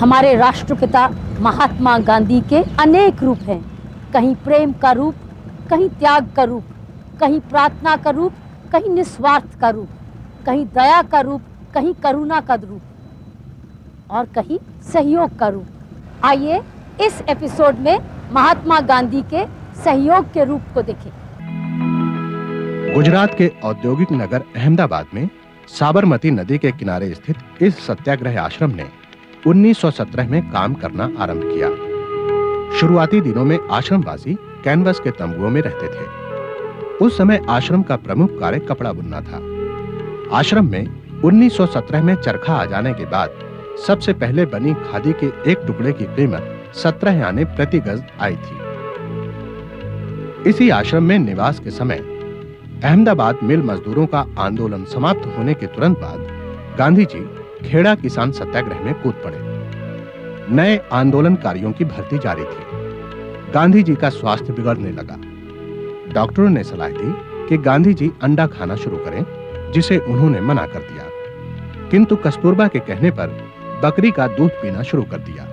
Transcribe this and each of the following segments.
हमारे राष्ट्रपिता महात्मा गांधी के अनेक रूप हैं। कहीं प्रेम का रूप, कहीं त्याग का रूप, कहीं प्रार्थना का रूप, कहीं निस्वार्थ का रूप, कहीं दया का रूप, कहीं करुणा का रूप और कहीं सहयोग का रूप। आइए इस एपिसोड में महात्मा गांधी के सहयोग के रूप को देखें। गुजरात के औद्योगिक नगर अहमदाबाद में साबरमती नदी के किनारे स्थित इस सत्याग्रह आश्रम ने 1917 में काम करना आरंभ किया। शुरुआती दिनों में आश्रमवासी कैनवस के तंबुओं में रहते थे। उस समय आश्रम का प्रमुख कार्य कपड़ा बुनना था। आश्रम में 1917 में चरखा आ जाने के बाद सबसे पहले बनी खादी के एक टुकड़े की कीमत 17 आने प्रति गज आई थी। इसी आश्रम में निवास के समय अहमदाबाद मिल मजदूरों का आंदोलन समाप्त होने के तुरंत बाद गांधी जी खेड़ा किसान सत्याग्रह में कूद पड़े। नए आंदोलनकारियों की भर्ती जारी थी। गांधी जी का स्वास्थ्य बिगड़ने लगा। डॉक्टरों ने सलाह दी कि गांधी जी अंडा खाना शुरू करें, जिसे उन्होंने मना कर दिया। किंतु कस्तूरबा के कहने पर बकरी का दूध पीना शुरू कर दिया।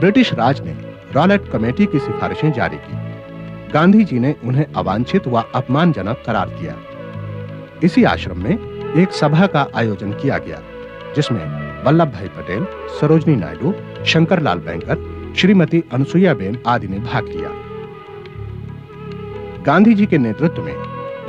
ब्रिटिश राज ने रॉलेट कमेटी की सिफारिशें जारी की। गांधी जी ने उन्हें अवांछित व अपमानजनक करार दिया। इसी आश्रम में एक सभा का आयोजन किया गया, जिसमें वल्लभ भाई पटेल, सरोजनी नायडू, शंकरलाल बैंकर, श्रीमती अनसुईयाबेन आदि ने भाग लिया। गांधी जी के नेतृत्व में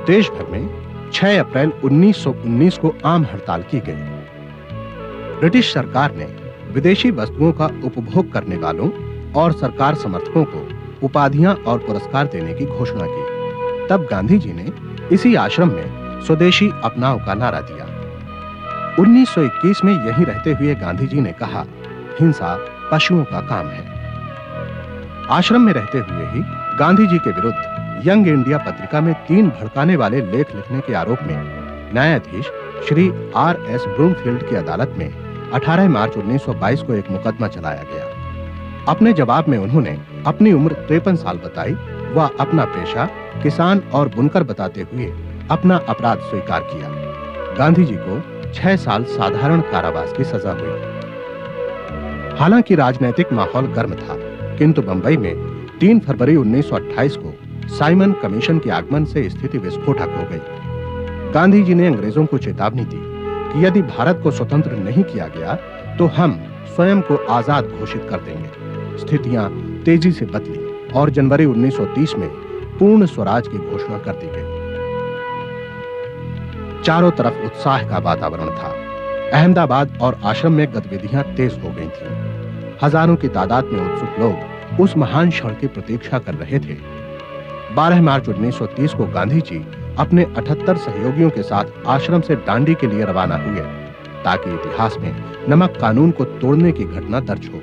देश भर में 6 अप्रैल 1919 को आम हड़ताल की गई। ब्रिटिश सरकार ने विदेशी वस्तुओं का उपभोग करने वालों और सरकार समर्थकों को उपाधियां और पुरस्कार देने की घोषणा की। तब गांधी जी ने इसी आश्रम में स्वदेशी अपनाओ का नारा दिया। 1921 में यहीं रहते हुए गांधी जी ने कहा, हिंसा पशुओं का काम है। आश्रम में रहते हुए ही गांधी जी के विरुद्ध यंग इंडिया पत्रिका में 3 भड़काने वाले लेख लिखने के आरोप में न्यायाधीश श्री R.S. ब्रूमफील्ड की अदालत में 18 मार्च 1922 को एक मुकदमा चलाया गया। अपने जवाब में उन्होंने अपनी उम्र 53 साल बताई व अपना पेशा किसान और बुनकर बताते हुए अपना अपराध स्वीकार किया। गांधी जी को 6 साल साधारण कारावास की सजा हुई। हालांकि राजनीतिक माहौल गर्म था, किंतु बंबई में 3 फरवरी 1928 को साइमन कमीशन के आगमन से स्थिति विस्फोटक हो गई। गांधी जी ने अंग्रेजों को चेतावनी दी कि यदि भारत को स्वतंत्र नहीं किया गया तो हम स्वयं को आजाद घोषित कर देंगे। स्थितियां तेजी से बदली और जनवरी 1930 में पूर्ण स्वराज की घोषणा कर दी गई। चारों तरफ उत्साह का वातावरण था। अहमदाबाद और आश्रम में गतिविधियां तेज हो गई थीं। हजारों की तादाद में उत्सुक लोग उस महान क्षण की प्रतीक्षा कर रहे थे। 12 मार्च 1930 को गांधी जी अपने 78 सहयोगियों के साथ आश्रम से दांडी के लिए रवाना हुए, ताकि इतिहास में नमक कानून को तोड़ने की घटना दर्ज हो।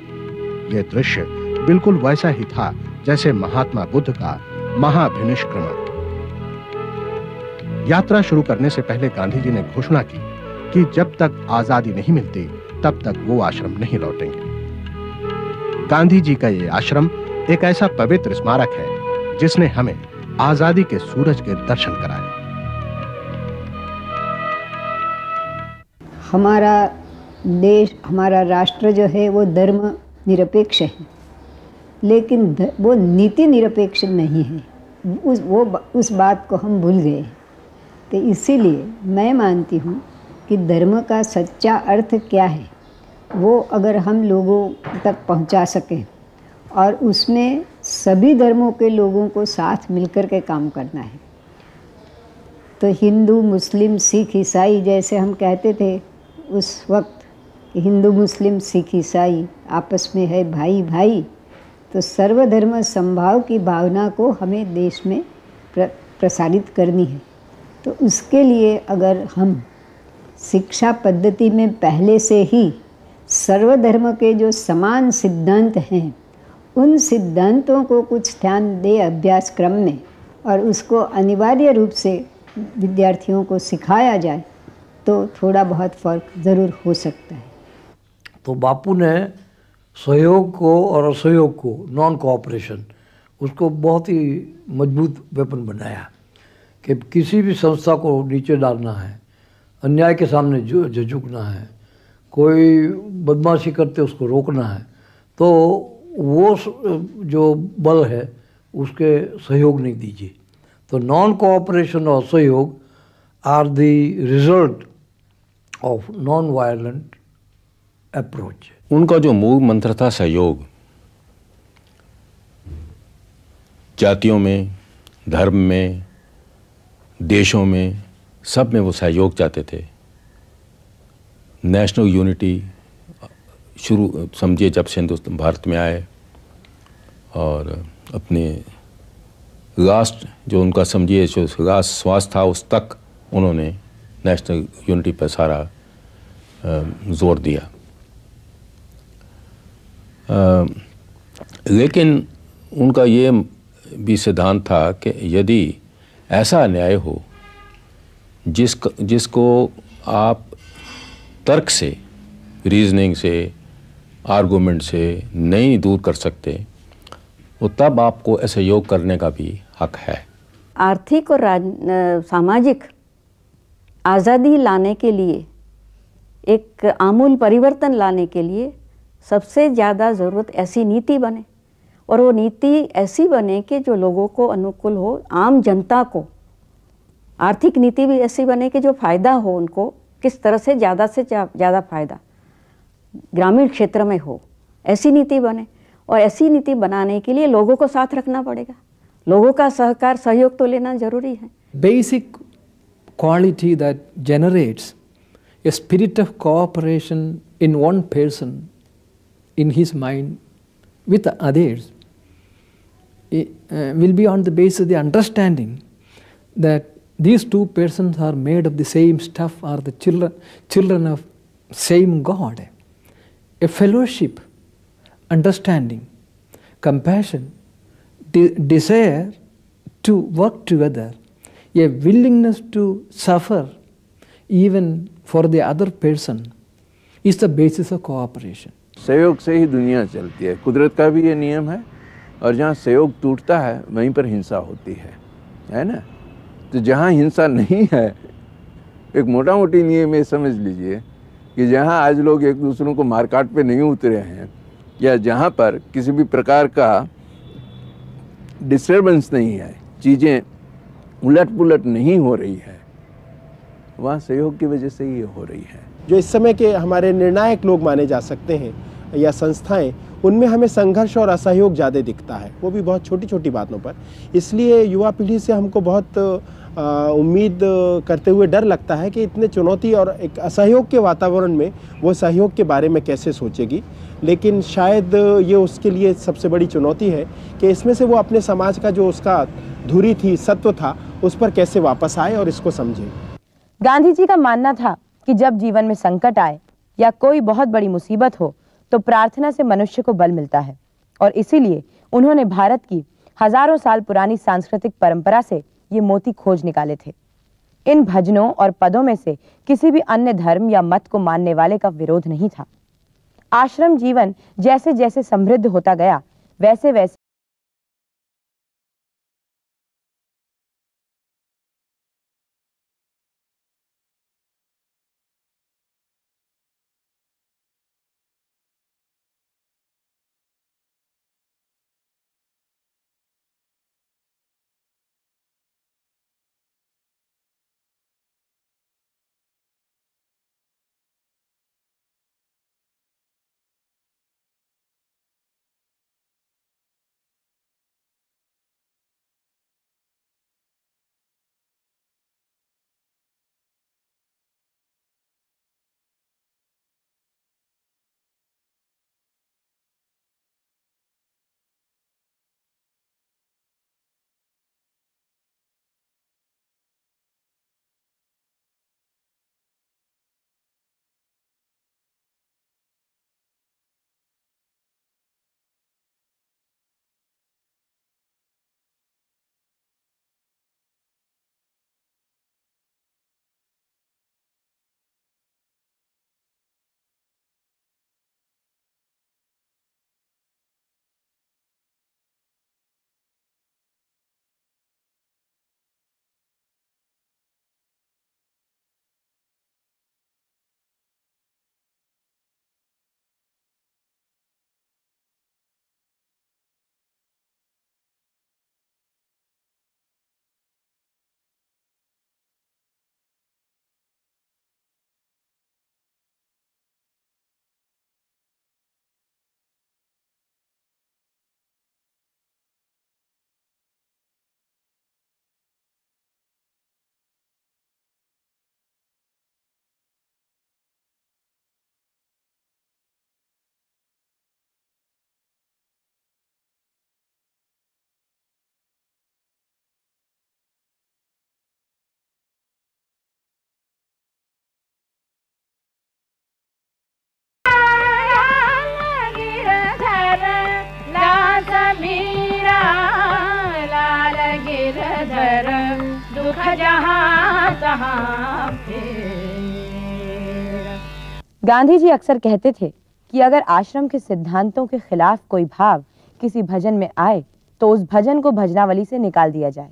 यह दृश्य बिल्कुल वैसा ही था जैसे महात्मा बुद्ध का महाभिनिष्क्रमण। यात्रा शुरू करने से पहले गांधी जी ने घोषणा की कि जब तक आजादी नहीं मिलती तब तक वो आश्रम नहीं लौटेंगे। गांधी जी का ये आश्रम एक ऐसा पवित्र स्मारक है जिसने हमें आजादी के सूरज के दर्शन कराए। हमारा देश, हमारा राष्ट्र जो है वो धर्म निरपेक्ष है, लेकिन वो नीति निरपेक्ष नहीं है। उस बात को हम भूल गए। तो इसीलिए मैं मानती हूँ कि धर्म का सच्चा अर्थ क्या है वो अगर हम लोगों तक पहुँचा सकें और उसमें सभी धर्मों के लोगों को साथ मिलकर के काम करना है। तो हिंदू, मुस्लिम, सिख, ईसाई जैसे हम कहते थे उस वक्त, हिंदू, मुस्लिम, सिख, ईसाई आपस में है भाई भाई, तो सर्वधर्म समभाव की भावना को हमें देश में प्रसारित करनी है। तो उसके लिए अगर हम शिक्षा पद्धति में पहले से ही सर्वधर्म के जो समान सिद्धांत हैं उन सिद्धांतों को कुछ ध्यान दे अभ्यास क्रम में और उसको अनिवार्य रूप से विद्यार्थियों को सिखाया जाए तो थोड़ा बहुत फर्क ज़रूर हो सकता है। तो बापू ने सहयोग को और असहयोग को, नॉन कोऑपरेशन, उसको बहुत ही मजबूत वेपन बनाया कि किसी भी संस्था को नीचे डालना है, अन्याय के सामने झुकना है, कोई बदमाशी करते उसको रोकना है, तो वो जो बल है उसके सहयोग नहीं दीजिए। तो नॉन कोऑपरेशन और सहयोग are the result of non violent approach. उनका जो मूल मंत्र था सहयोग, जातियों में, धर्म में, देशों में, सब में वो सहयोग चाहते थे। नेशनल यूनिटी शुरू समझिए जब से हिंदुस्तान भारत में आए, और अपने राष्ट्र जो उनका समझिए जो राष्ट्र श्वास था उस तक उन्होंने नेशनल यूनिटी पर सारा जोर दिया। लेकिन उनका ये भी सिद्धांत था कि यदि ऐसा अन्याय हो जिसको आप तर्क से, रीजनिंग से, आर्गुमेंट से नहीं दूर कर सकते, तो तब आपको सहयोग करने का भी हक है। आर्थिक और सामाजिक आज़ादी लाने के लिए, एक आमूल परिवर्तन लाने के लिए सबसे ज़्यादा ज़रूरत ऐसी नीति बने, और वो नीति ऐसी बने कि जो लोगों को अनुकूल हो, आम जनता को। आर्थिक नीति भी ऐसी बने कि जो फ़ायदा हो उनको, किस तरह से ज़्यादा फ़ायदा ग्रामीण क्षेत्र में हो, ऐसी नीति बने। और ऐसी नीति बनाने के लिए लोगों को साथ रखना पड़ेगा, लोगों का सहकार सहयोग तो लेना जरूरी है। Basic quality that generates a spirit of cooperation in one person, in his mind with others, will be on the basis of the understanding that these two persons are made of the same stuff, are the children of same God. A fellowship, understanding, compassion, desire to work together, a willingness to suffer even for the other person is the basis of cooperation. सहयोग से ही दुनिया चलती है, कुदरत का भी ये नियम है, और जहाँ सहयोग टूटता है वहीं पर हिंसा होती है ना। तो जहाँ हिंसा नहीं है, एक मोटा मोटी नियम ये समझ लीजिए कि जहाँ आज लोग एक दूसरों को मारकाट पे नहीं उतरे हैं, या जहाँ पर किसी भी प्रकार का डिस्टर्बेंस नहीं है, चीज़ें उलट पुलट नहीं हो रही है, वहाँ सहयोग की वजह से ही ये हो रही है। जो इस समय के हमारे निर्णायक लोग माने जा सकते हैं या संस्थाएं, उनमें हमें संघर्ष और असहयोग ज़्यादा दिखता है, वो भी बहुत छोटी छोटी बातों पर। इसलिए युवा पीढ़ी से हमको बहुत उम्मीद करते हुए डर लगता है कि इतने चुनौती और एक असहयोग के वातावरण में वो सहयोग के बारे में कैसे सोचेगी। लेकिन शायद ये उसके लिए सबसे बड़ी चुनौती है कि इसमें से वो अपने समाज का जो उसका धुरी थी, सत्व था, उस पर कैसे वापस आए और इसको समझे। गांधी जी का मानना था कि जब जीवन में संकट आए या कोई बहुत बड़ी मुसीबत हो तो प्रार्थना से मनुष्य को बल मिलता है, और इसीलिए उन्होंने भारत की हजारों साल पुरानी सांस्कृतिक परंपरा से ये मोती खोज निकाले थे। इन भजनों और पदों में से किसी भी अन्य धर्म या मत को मानने वाले का विरोध नहीं था। आश्रम जीवन जैसे जैसे समृद्ध होता गया, वैसे वैसे दुख जहां तहां फेर। गांधी जी अक्सर कहते थे कि अगर आश्रम के सिद्धांतों के खिलाफ कोई भाव किसी भजन में आए तो उस भजन को भजनावली से निकाल दिया जाए।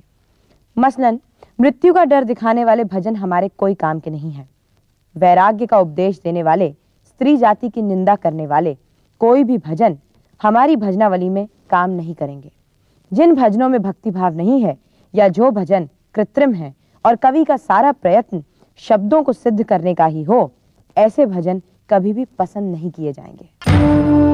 मसलन मृत्यु का डर दिखाने वाले भजन हमारे कोई काम के नहीं हैं। वैराग्य का उपदेश देने वाले, स्त्री जाति की निंदा करने वाले कोई भी भजन हमारी भजनावली में काम नहीं करेंगे। जिन भजनों में भक्ति भाव नहीं है या जो भजन कृत्रिम है और कवि का सारा प्रयत्न शब्दों को सिद्ध करने का ही हो, ऐसे भजन कभी भी पसंद नहीं किए जाएंगे।